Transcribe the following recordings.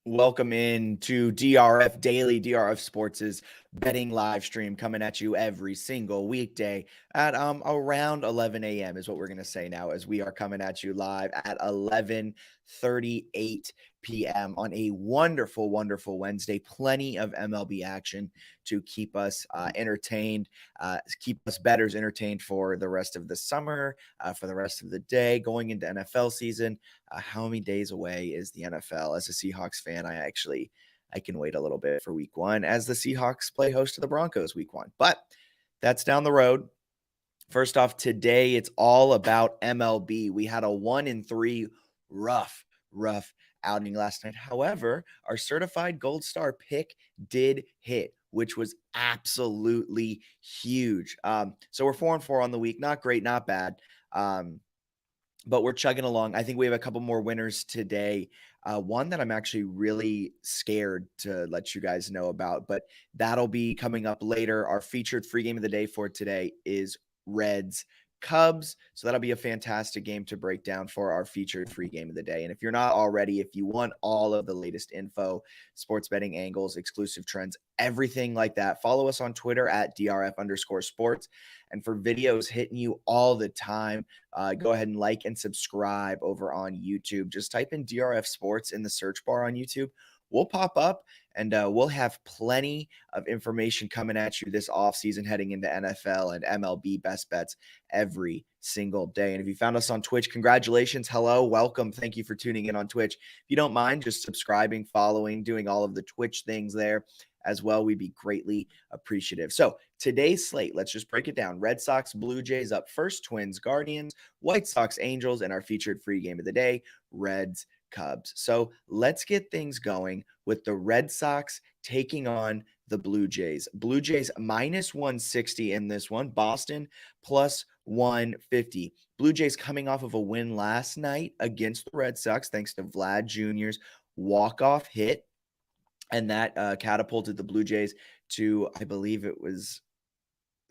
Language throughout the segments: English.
Welcome in to DRF Daily, DRF Sports' betting live stream coming at you every single weekday at around 11 a.m. is what we're going to say now, as we are coming at you live at 11:38 p.m. on a wonderful, wonderful Wednesday. Plenty of MLB action to keep us entertained, keep us bettors entertained for the rest of the summer, for the rest of the day, going into NFL season. How many days away is the NFL? As a Seahawks fan, I can wait a little bit for week one as the Seahawks play host to the Broncos week one. But that's down the road. First off, today it's all about MLB. We had a 1-3 rough outing last night. However, our certified gold star pick did hit, which was absolutely huge. So we're 4-4 on the week. Not great, not bad. But we're chugging along. I think we have a couple more winners today. One that I'm actually really scared to let you guys know about, but that'll be coming up later. Our featured free game of the day for today is Reds Cubs. So that'll be a fantastic game to break down for our featured free game of the day. And if you're not already, if you want all of the latest info, sports betting angles, exclusive trends, everything like that, follow us on Twitter at DRF_sports. And for videos hitting you all the time, go ahead and like and subscribe over on YouTube. Just type in DRF Sports in the search bar on YouTube. We'll pop up and we'll have plenty of information coming at you this offseason heading into NFL and MLB best bets every single day. And if you found us on Twitch, congratulations. Hello, welcome. Thank you for tuning in on Twitch. If you don't mind just subscribing, following, doing all of the Twitch things there as well, we'd be greatly appreciative. So today's slate, let's just break it down. Red Sox, Blue Jays up first, Twins, Guardians, White Sox, Angels, and our featured free game of the day, Reds, Cubs. So let's get things going with the Red Sox taking on the Blue Jays. Blue Jays minus 160 in this one. Boston plus 150. Blue Jays coming off of a win last night against the Red Sox thanks to Vlad Jr.'s walk-off hit. And that catapulted the Blue Jays to, I believe it was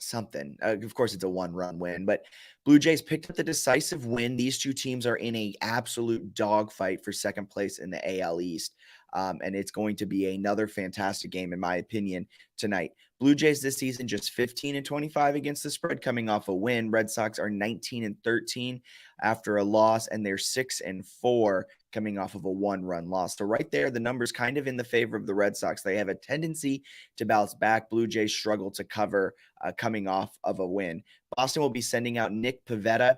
something. Of course, it's a one-run win, but Blue Jays picked up the decisive win. These two teams are in a absolute dogfight for second place in the AL East, and it's going to be another fantastic game, in my opinion, tonight. Blue Jays this season just 15-25 against the spread, coming off a win. Red Sox are 19-13 after a loss, and they're 6-4 coming off of a one-run loss. So right there, the numbers kind of in the favor of the Red Sox. They have a tendency to bounce back. Blue Jays struggle to cover coming off of a win. Boston will be sending out Nick Pivetta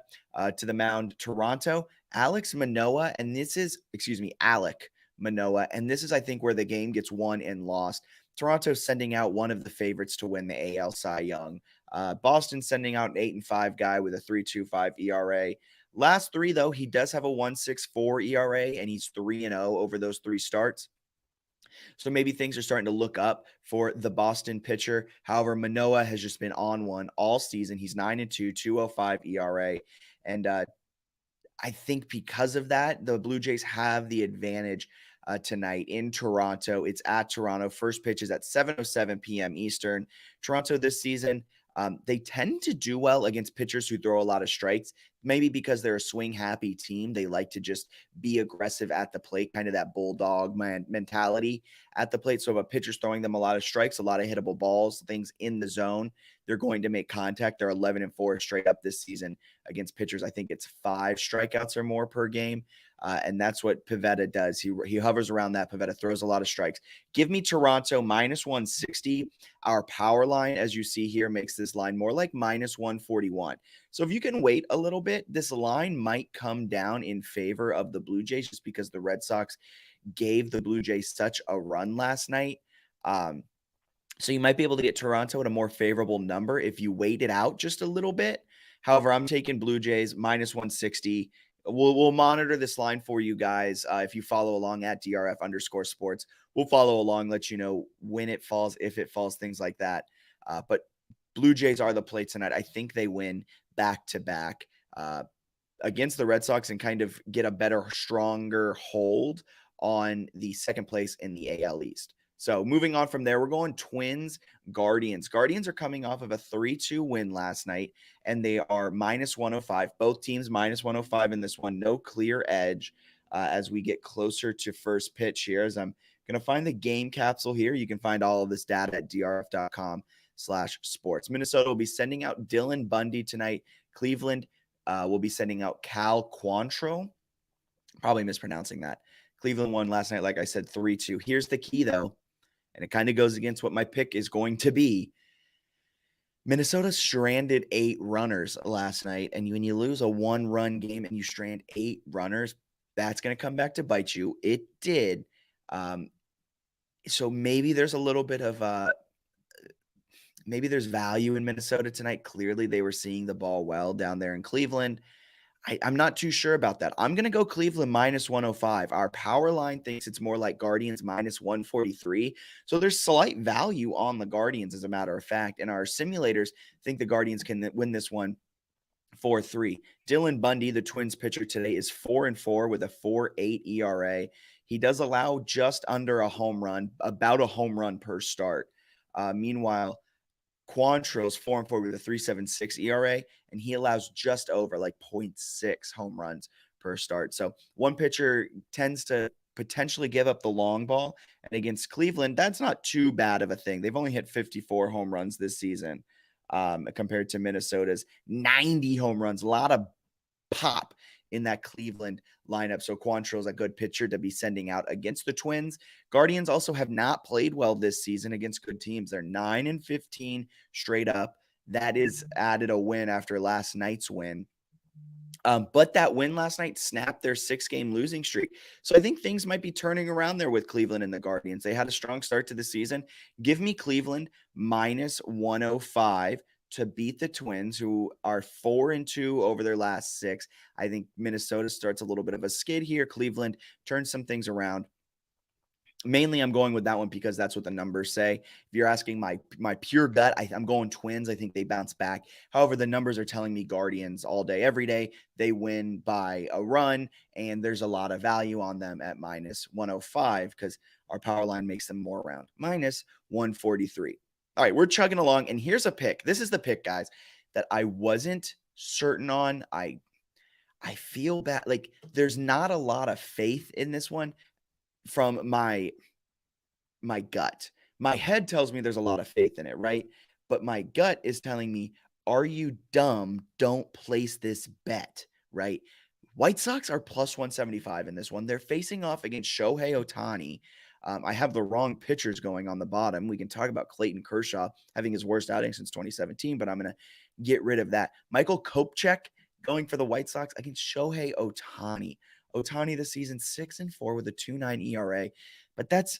to the mound. Toronto, Alek Manoah, and this is, I think, where the game gets won and lost. Toronto sending out one of the favorites to win the AL Cy Young. Boston sending out an 8-5 guy with a 3.25 ERA. Last three, though, he does have a 1.64 ERA, and he's 3-0 over those three starts. So maybe things are starting to look up for the Boston pitcher. However, Manoah has just been on one all season. He's 9-2, 2.05 ERA. And I think because of that, the Blue Jays have the advantage tonight in Toronto. It's at Toronto. First pitch is at 7:07 p.m. Eastern. Toronto this season, they tend to do well against pitchers who throw a lot of strikes, maybe because they're a swing-happy team. They like to just be aggressive at the plate, kind of that bulldog mentality at the plate. So if a pitcher's throwing them a lot of strikes, a lot of hittable balls, things in the zone, they're going to make contact. They're 11-4 straight up this season against pitchers. I think it's 5 strikeouts or more per game. And that's what Pivetta does. He hovers around that. Pivetta throws a lot of strikes. Give me Toronto minus 160. Our power line, as you see here, makes this line more like minus 141. So if you can wait a little bit, this line might come down in favor of the Blue Jays just because the Red Sox gave the Blue Jays such a run last night. So you might be able to get Toronto at a more favorable number if you wait it out just a little bit. However, I'm taking Blue Jays minus 160. We'll monitor this line for you guys. If you follow along at DRF_sports, we'll follow along, let you know when it falls, if it falls, things like that. But Blue Jays are the play tonight. I think they win back-to-back against the Red Sox and kind of get a better, stronger hold on the second place in the AL East. So moving on from there, we're going Twins, Guardians. Guardians are coming off of a 3-2 win last night, and they are minus 105. Both teams minus 105 in this one. No clear edge. as we get closer to first pitch here. As I'm going to find the game capsule here. You can find all of this data at drf.com/sports. Minnesota will be sending out Dylan Bundy tonight. Cleveland will be sending out Cal Quantrill. Probably mispronouncing that. Cleveland won last night, like I said, 3-2. Here's the key, though, and it kind of goes against what my pick is going to be. Minnesota stranded 8 runners last night, and when you lose a 1-run game and you strand 8 runners, that's going to come back to bite you. It did. So maybe there's a little bit of maybe there's value in Minnesota tonight. Clearly, they were seeing the ball well down there in Cleveland. I'm not too sure about that. I'm going to go Cleveland -105. Our power line thinks it's more like Guardians -143. So there's slight value on the Guardians, as a matter of fact. And our simulators think the Guardians can win this one 4-3. Dylan Bundy, the Twins pitcher today, is 4-4 with a 4.8 ERA. He does allow just under a home run, about a home run per start. Meanwhile, Quantrill's 4-4 with a 3.76 ERA, and he allows just over like 0.6 home runs per start. So one pitcher tends to potentially give up the long ball. And against Cleveland, that's not too bad of a thing. They've only hit 54 home runs this season compared to Minnesota's 90 home runs. A lot of pop in that Cleveland lineup. So Quantrill's a good pitcher to be sending out against the Twins. Guardians also have not played well this season against good teams. They're 9-15 straight up. That is added a win after last night's win. But that win last night snapped their 6-game losing streak. So I think things might be turning around there with Cleveland and the Guardians. They had a strong start to the season. Give me Cleveland -105 to beat the Twins, who are 4-2 over their last 6. I think Minnesota starts a little bit of a skid here. Cleveland turns some things around. Mainly, I'm going with that one because that's what the numbers say. If you're asking my pure gut, I'm going Twins. I think they bounce back. However, the numbers are telling me Guardians all day, every day. They win by a run, and there's a lot of value on them at -105 because our power line makes them more around -143. All right, we're chugging along, and here's a pick. This is the pick, guys, that I wasn't certain on. I feel bad. Like, there's not a lot of faith in this one from my gut. My head tells me there's a lot of faith in it, right? But my gut is telling me, are you dumb? Don't place this bet, right? White Sox are +175 in this one. They're facing off against Shohei Ohtani. I have the wrong pitchers going on the bottom. We can talk about Clayton Kershaw having his worst outing since 2017, but I'm going to get rid of that. Michael Kopech going for the White Sox against Shohei Ohtani. Ohtani this season 6-4 with a 2.9 ERA, but that's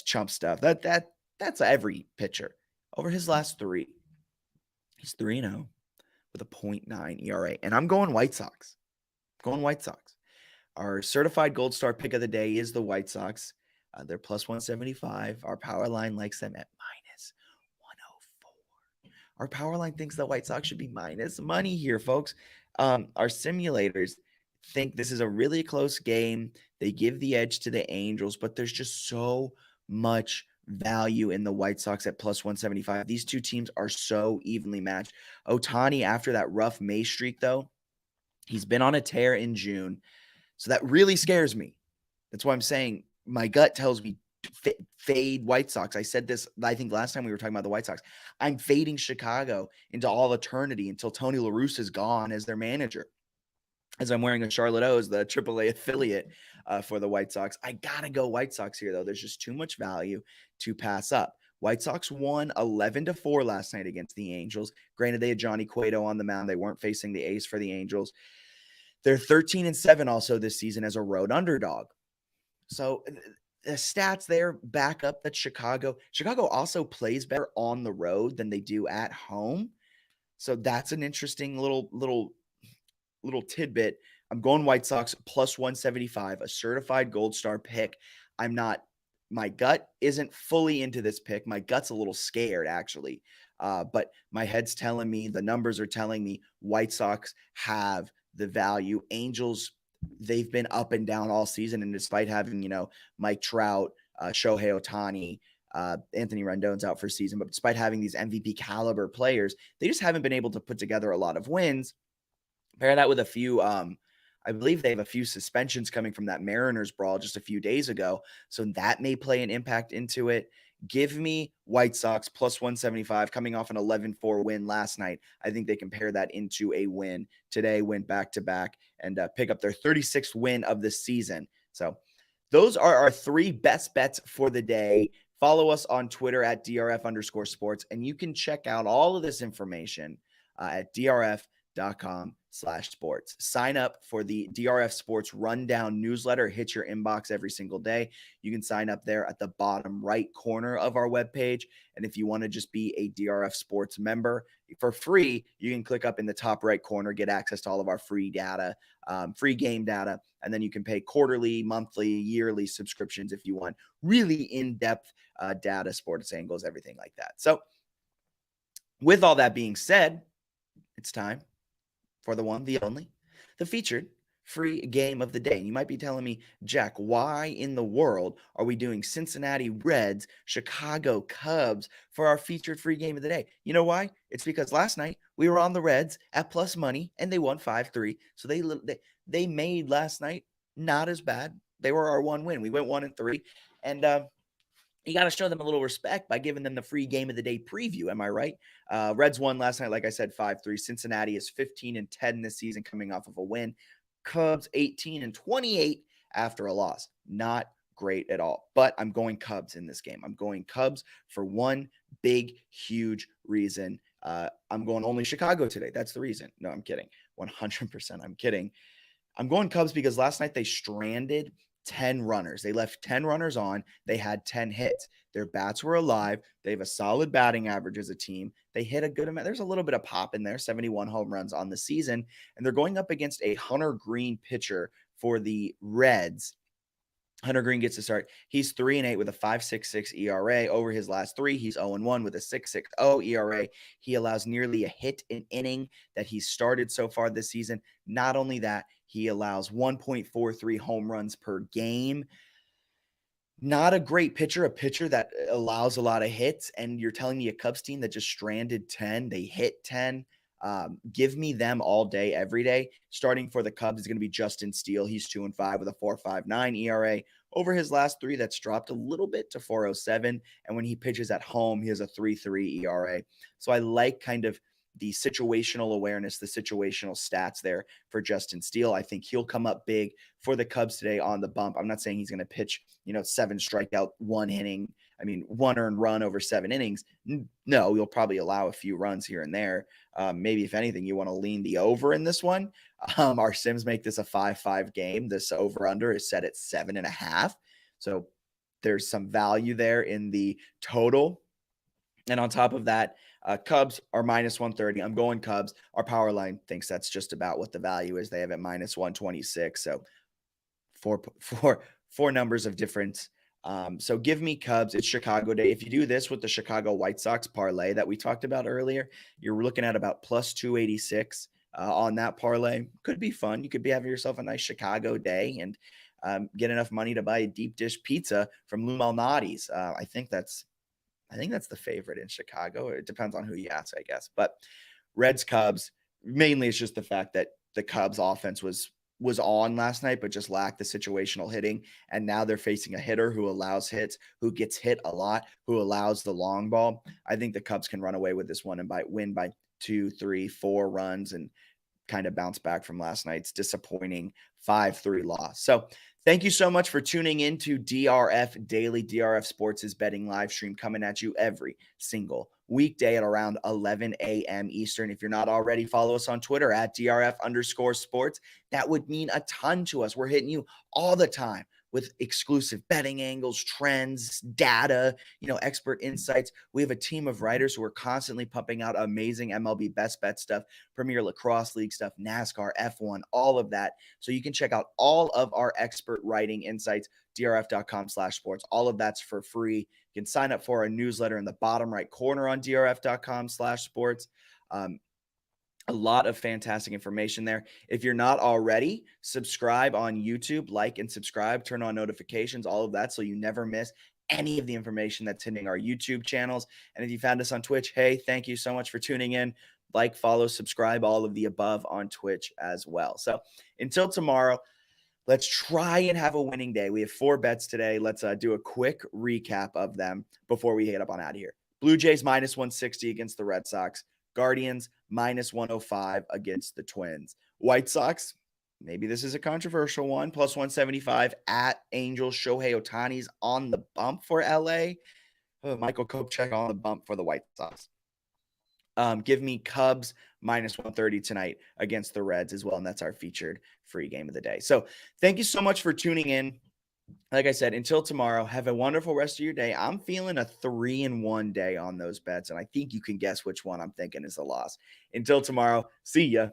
chump stuff. That's every pitcher. Over his last 3, he's 3-0 with a 0.9 ERA, and I'm going White Sox. Our certified gold star pick of the day is the White Sox. They're +175. Our power line likes them at -104. Our power line thinks the White Sox should be minus money here, folks. Our simulators think this is a really close game. They give the edge to the Angels, but there's just so much value in the White Sox at +175. These two teams are so evenly matched. Ohtani, after that rough May streak, though, he's been on a tear in June. So that really scares me. That's why I'm saying my gut tells me fade White Sox. I said this, I think, last time we were talking about the White Sox. I'm fading Chicago into all eternity until Tony La Russa is gone as their manager. As I'm wearing a Charlotte O's, the AAA affiliate for the White Sox. I got to go White Sox here, though. There's just too much value to pass up. White Sox won 11-4 last night against the Angels. Granted, they had Johnny Cueto on the mound. They weren't facing the ace for the Angels. They're 13-7 also this season as a road underdog. So the stats there back up that Chicago also plays better on the road than they do at home. So that's an interesting little tidbit. I'm going White Sox +175, a certified gold star pick. My gut isn't fully into this pick. My gut's a little scared, actually. But my head's telling me, the numbers are telling me White Sox have the value. Angels, they've been up and down all season. And despite having, Mike Trout, Shohei Ohtani, Anthony Rendon's out for season, but despite having these MVP caliber players, they just haven't been able to put together a lot of wins. Pair that with a few I believe they have a few suspensions coming from that Mariners brawl just a few days ago. So that may play an impact into it. Give me White Sox plus 175 coming off an 11-4 win last night. I think they can pair that into a win today, win back to back, and pick up their 36th win of the season. So those are our three best bets for the day. Follow us on Twitter at DRF_sports, and you can check out all of this information at drf.com/sports. Sign up for the DRF Sports Rundown newsletter. It hits your inbox every single day. You can sign up there at the bottom right corner of our webpage. And if you want to just be a DRF Sports member for free, you can click up in the top right corner, get access to all of our free data, free game data, and then you can pay quarterly, monthly, yearly subscriptions if you want really in-depth data, sports angles, everything like that. So with all that being said, it's time for the one, the only, the featured free game of the day. And you might be telling me, Jack, why in the world are we doing Cincinnati Reds, Chicago Cubs for our featured free game of the day? You know why? It's because last night we were on the Reds at plus money and they won 5-3. So they made last night not as bad. They were our one win. We went 1-3. And you got to show them a little respect by giving them the free game of the day preview. Am I right? Reds won last night, like I said, 5-3. Cincinnati is 15-10 this season coming off of a win. Cubs 18-28 after a loss. Not great at all. But I'm going Cubs in this game. I'm going Cubs for one big, huge reason. I'm going only Chicago today. That's the reason. No, I'm kidding. 100% I'm kidding. I'm going Cubs because last night they stranded 10 runners. They left 10 runners on. They had 10 hits. Their bats were alive. They have a solid batting average as a team. They hit a good amount. There's a little bit of pop in there, 71 home runs on the season. And they're going up against a Hunter Green pitcher for the Reds. Hunter Green gets to start. He's 3-8 with a 5.66 ERA. Over his last three, he's 0-1 with a 6.60 ERA. He allows nearly a hit an inning that he's started so far this season. Not only that, he allows 1.43 home runs per game. Not a great pitcher, a pitcher that allows a lot of hits. And you're telling me a Cubs team that just stranded 10, they hit 10. Give me them all day, every day. Starting for the Cubs is going to be Justin Steele. He's 2-5 with a 4.59 ERA. Over his last three, that's dropped a little bit to 4.07. And when he pitches at home, he has a 3.3 ERA. So I like kind of the situational awareness, the situational stats there for Justin Steele. I think he'll come up big for the Cubs today on the bump. I'm not saying he's going to pitch, 7 strikeout, 1 inning. 1 earned run over 7 innings. No, you'll probably allow a few runs here and there. Maybe if anything, you want to lean the over in this one. Our Sims make this a 5-5 game. This over under is set at 7.5. So there's some value there in the total. And on top of that, Cubs are minus 130. I'm going Cubs. Our power line thinks that's just about what the value is. They have it minus 126. So four numbers of difference. So give me Cubs. It's Chicago day. If you do this with the Chicago White Sox parlay that we talked about earlier, you're looking at about plus 286 on that parlay. Could be fun. You could be having yourself a nice Chicago day and get enough money to buy a deep dish pizza from Lou Malnati's. I think that's the favorite in Chicago. It depends on who you ask, I guess. But Reds, Cubs, mainly it's just the fact that the Cubs offense was on last night, but just lacked the situational hitting. And now they're facing a hitter who allows hits, who gets hit a lot, who allows the long ball. I think the Cubs can run away with this one and win by 2, 3, 4 runs and kind of bounce back from last night's disappointing 5-3 loss. So thank you so much for tuning in to DRF Daily. DRF Sports' betting live stream coming at you every single weekday at around 11 a.m. Eastern. If you're not already, follow us on Twitter at DRF_sports. That would mean a ton to us. We're hitting you all the time with exclusive betting angles, trends, data, expert insights. We have a team of writers who are constantly pumping out amazing MLB best bet stuff, Premier Lacrosse League stuff, NASCAR, F1, all of that. So you can check out all of our expert writing insights, drf.com/sports. All of that's for free. You can sign up for our newsletter in the bottom right corner on drf.com/sports. A lot of fantastic information there. If you're not already, subscribe on YouTube, like and subscribe, turn on notifications, all of that, so you never miss any of the information that's hitting our YouTube channels. And if you found us on Twitch, hey, thank you so much for tuning in. like, follow, subscribe, all of the above on Twitch as well. So until tomorrow, let's try and have a winning day. We have 4 bets today. Let's do a quick recap of them before we head up on out of here. Blue Jays minus 160 against the Red Sox. Guardians minus 105 against the Twins. White Sox, maybe this is a controversial one, plus 175 at Angels. Shohei Ohtani's on the bump for LA. Michael Kopech on the bump for the White Sox. Give me Cubs minus 130 tonight against the Reds as well. And that's our featured free game of the day. So thank you so much for tuning in. Like I said, until tomorrow, have a wonderful rest of your day. I'm feeling a 3-1 day on those bets, and I think you can guess which one I'm thinking is the loss. Until tomorrow, see ya.